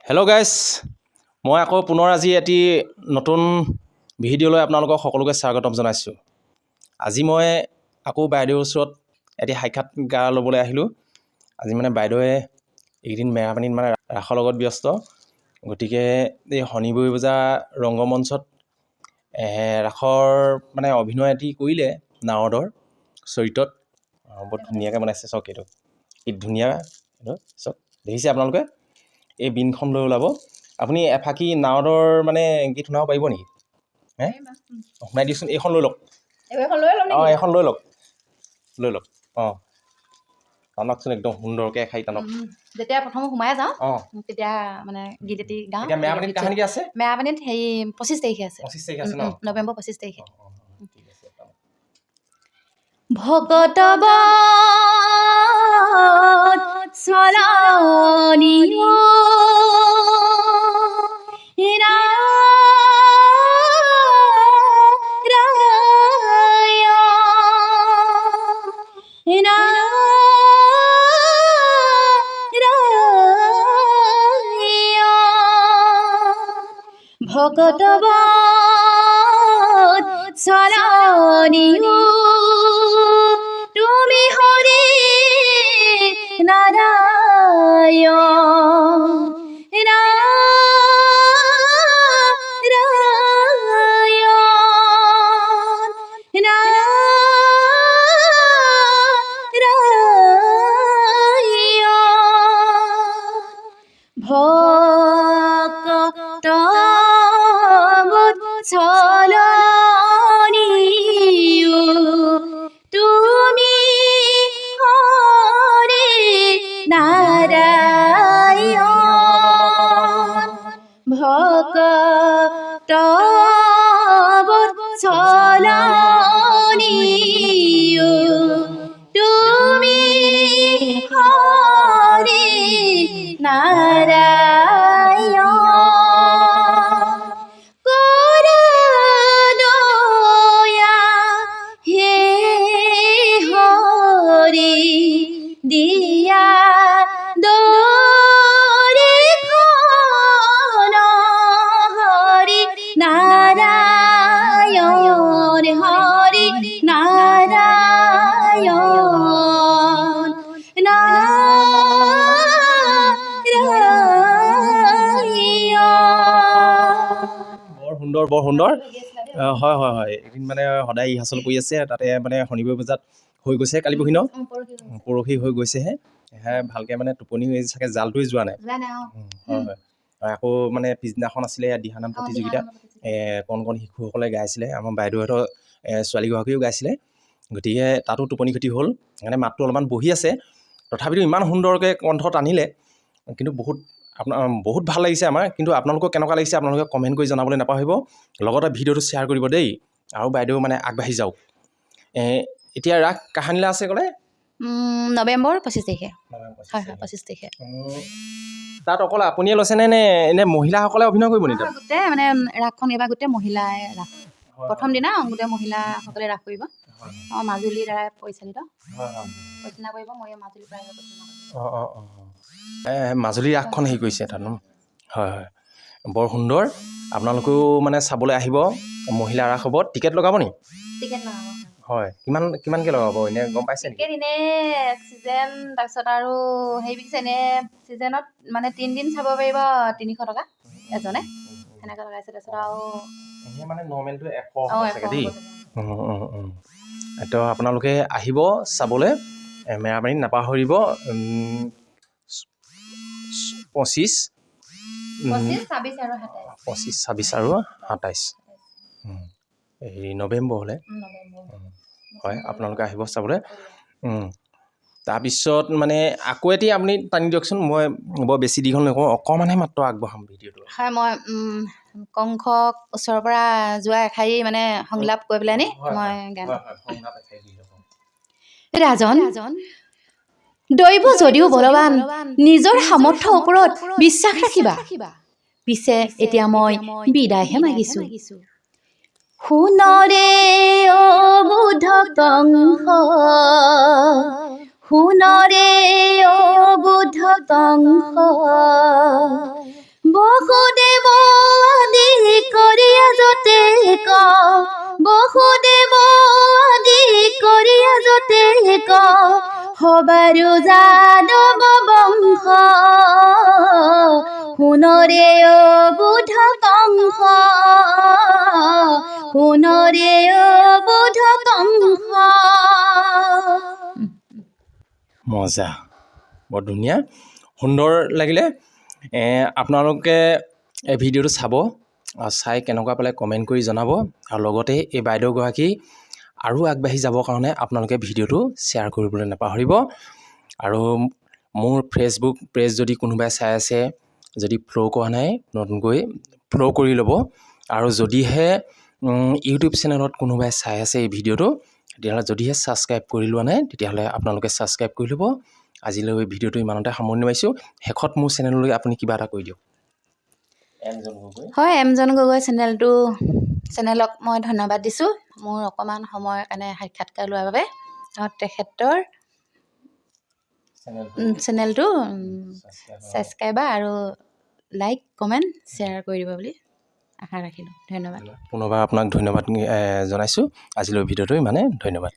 Hello' guys, মই আকৌ পুনৰ আজি এটি নতুন ভিডিঅ'লৈ আপোনালোকক সকলোকে স্বাগতম জনাইছোঁ। আজি মই আকৌ বাইদেউৰ ওচৰত এটি সাক্ষাৎকাৰ ল'বলৈ আহিলোঁ। আজি মানে বাইদেৱে এইকেইদিন মেৰাপানীত মানে ৰাসৰ লগত ব্যস্ত, গতিকে এই শনিবৰী বজাৰ ৰংগমঞ্চত ৰাসৰ মানে অভিনয় এটি কৰিলে নাৰদৰ চৰিত্ৰত। বৰ ধুনীয়াকৈ বনাইছে, চাওক এইটো কি ধুনীয়া, এইটো চাওক, দেখিছে আপোনালোকে। এই বিনখন লৈ ওলাব, আপুনি এফাকি নাৰদৰ মানে গীত শুনাব পাৰিব নেকি? শুনাই দিয়কচোন, এইখন লৈ লওক। অঁ, এইখন লৈ লওক, অঁ, টানকচোন একদম সুন্দৰকৈ এখাৰি টানক। যেতিয়া প্ৰথম সোমাই যাওঁ তেতিয়া মানে গীত এটি গাওঁ। এতিয়া মেৰাপানীত কাহানিকৈ আছে? মেৰাপানীত হেৰি 25 তাৰিখে আছে। 25 তাৰিখে আছে ন? নৱেম্বৰ 25 তাৰিখে। ঠিক আছে। ভকত চলনিও ভকত চলনিও তুমি হৰি নাৰায়ণ ভকত চলনিও তুমি হৰি নাৰায়ণ ভকত চলনিও তুমি হৰি নাৰায়ণ কৰুণয়া হে হৰি দিয়া দৰিখন হৰি নাৰায়ণ হৰি নাৰায়ণ বৰ সুন্দৰ। হয় হয় হয়, এদিন মানে সদায় ৰিহাৰ্চল কৰি আছে, তাতে মানে শনিবাৰ বজাত হৈ গৈছে, কালি পৰহি ন? পৰহি হৈ গৈছেহে। ভালকৈ মানে টোপনি হৈ চাগে, জালটোৱে যোৱা নাই। হয় হয়, আকৌ মানে পিছদিনাখন আছিলে দিহানাম প্ৰতিযোগিতা, কণ কণ শিশুসকলে গাইছিলে, আমাৰ বাইদেউহঁতৰ ছোৱালীগৰাকীও গাইছিলে, গতিকে তাতো টোপনি ক্ষতি হ'ল, সেইকাৰণে মাতটো অলপমান বহি আছে। তথাপিতো ইমান সুন্দৰকৈ কণ্ঠ টানিলে, কিন্তু বহুত ভাল লাগিছে আমাৰ। কিন্তু আপোনালোকক কেনেকুৱা লাগিছে আপোনালোকে কমেণ্ট কৰি জনাবলৈ নাপাহৰিব, লগতে ভিডিঅ'টো শ্বেয়াৰ কৰিব দেই, আৰু বাইদেউ মানে আগবাঢ়ি যাওক। এতিয়া ৰাস কাহানিলৈ আছে ক'লে? নৱেম্বৰ 25 তাৰিখে। হয় হয়, 25 তাৰিখে। তাত অকল আপুনিয়ে লৈছেনে নে এনে মহিলাসকলে অভিনয় কৰিব নেকি? গোটেই মানে ৰাসখন এইবাৰ গোটেই মহিলাই ৰাস, প্ৰথম দিনা গোটেই মহিলাসকলে ৰাস কৰিব। অঁ, মাজুলীৰ দ্বাৰা পৰিচালিত কৰিব। মই মাজুলীৰ পৰা মাজুলীৰ ৰাসখন হেৰি কৰিছে তাত। হয় হয়, বৰ সুন্দৰ। আপোনালোকেও মানে চাবলৈ আহিব, মহিলা ৰাস হ'ব। টিকেট লগাব নি? টিকেট লগাব। হয়, কিমানকৈ লগাব এনে গম পাইছে নেকি? টিকেট এনে ছিজন, তাৰপিছত আৰু হেৰি বিকিছে, এনে ছিজনত মানে 3 দিন চাব পাৰিব 300 টকা এজনে, সেনেকৈ লগাইছে। তাৰপিছত আৰু এনেই মানে নৰ্মেলটো 100 চাগে দেই। তো আপোনালোকে আহিব চাবলৈ, মেৰাপানীত নাপাহৰিব। 25, 26 আৰু 27 এই নৱেম্বৰ হ'লে। হয়, আপোনালোকে আহিব চাবলৈ। তাৰপিছত মানে আকৌ এটি আপুনি টানি দিয়কচোন, মই বৰ বেছি দীঘল নকওঁ, অকণমানহে মাত্ৰ আগবঢ়াম ভিডিঅ'টো। হয়, মই কংসক ওচৰৰ পৰা যোৱা এষাৰি মানে সংলাপ কৈ পেলাই নি মই গান। ৰাজন দৈৱ যদিও বলৱান, নিজৰ সামৰ্থ্যৰ ওপৰত বিশ্বাস ৰাখিবা। পিছে এতিয়া মই বিদায়হে মাগিছো। শুনৰে অবুধ কংস, শুনৰে অবুধ কংস, বসুদেৱ আদি কৰিয়া যতে ক সবাৰো যাদৱ বংশ শুনৰে বুধ কংস শুনৰে বুধ কংস। মজা, বৰ ধুনীয়া, সুন্দৰ লাগিলে। আপোনালোকে এই ভিডিঅ'টো চাব আৰু চাই কেনেকুৱা পালে কমেণ্ট কৰি জনাব। আৰু লগতে এই বাইদেউগৰাকী আৰু আগবাঢ়ি যাবৰ কাৰণে আপোনালোকে ভিডিঅ'টো শ্বেয়াৰ কৰিবলৈ নাপাহৰিব। আৰু মোৰ ফেচবুক পেজ যদি কোনোবাই চাই আছে, যদি ফ'ল' কৰা নাই নতুনকৈ ফ'ল' কৰি ল'ব। আৰু যদিহে ইউটিউব চেনেলত কোনোবাই চাই আছে এই ভিডিঅ'টো, তেতিয়াহ'লে যদিহে ছাবস্ক্ৰাইব কৰি লোৱা নাই তেতিয়াহ'লে আপোনালোকে ছাবস্ক্ৰাইব কৰি ল'ব। আজিলৈ ভিডিঅ'টো ইমানতে সামৰণি মাৰিছোঁ। শেষত মোৰ চেনেললৈ আপুনি কিবা এটা কৈ দিয়ক। হয়, এমজন গগৈ চেনেলক মই ধন্যবাদ দিছোঁ মোৰ অকণমান সময়ৰ কাৰণে সাক্ষাৎকাৰ লোৱাৰ বাবে। আৰু তেখেতৰ চেনেলটো ছাবস্ক্ৰাইবাৰ আৰু লাইক কমেণ্ট শ্বেয়াৰ কৰি দিব বুলি আশা ৰাখিলোঁ। ধন্যবাদ। পুনৰবাৰ আপোনাক ধন্যবাদ জনাইছোঁ। আজিলৈ ভিডিঅ'টো ইমানে, ধন্যবাদ।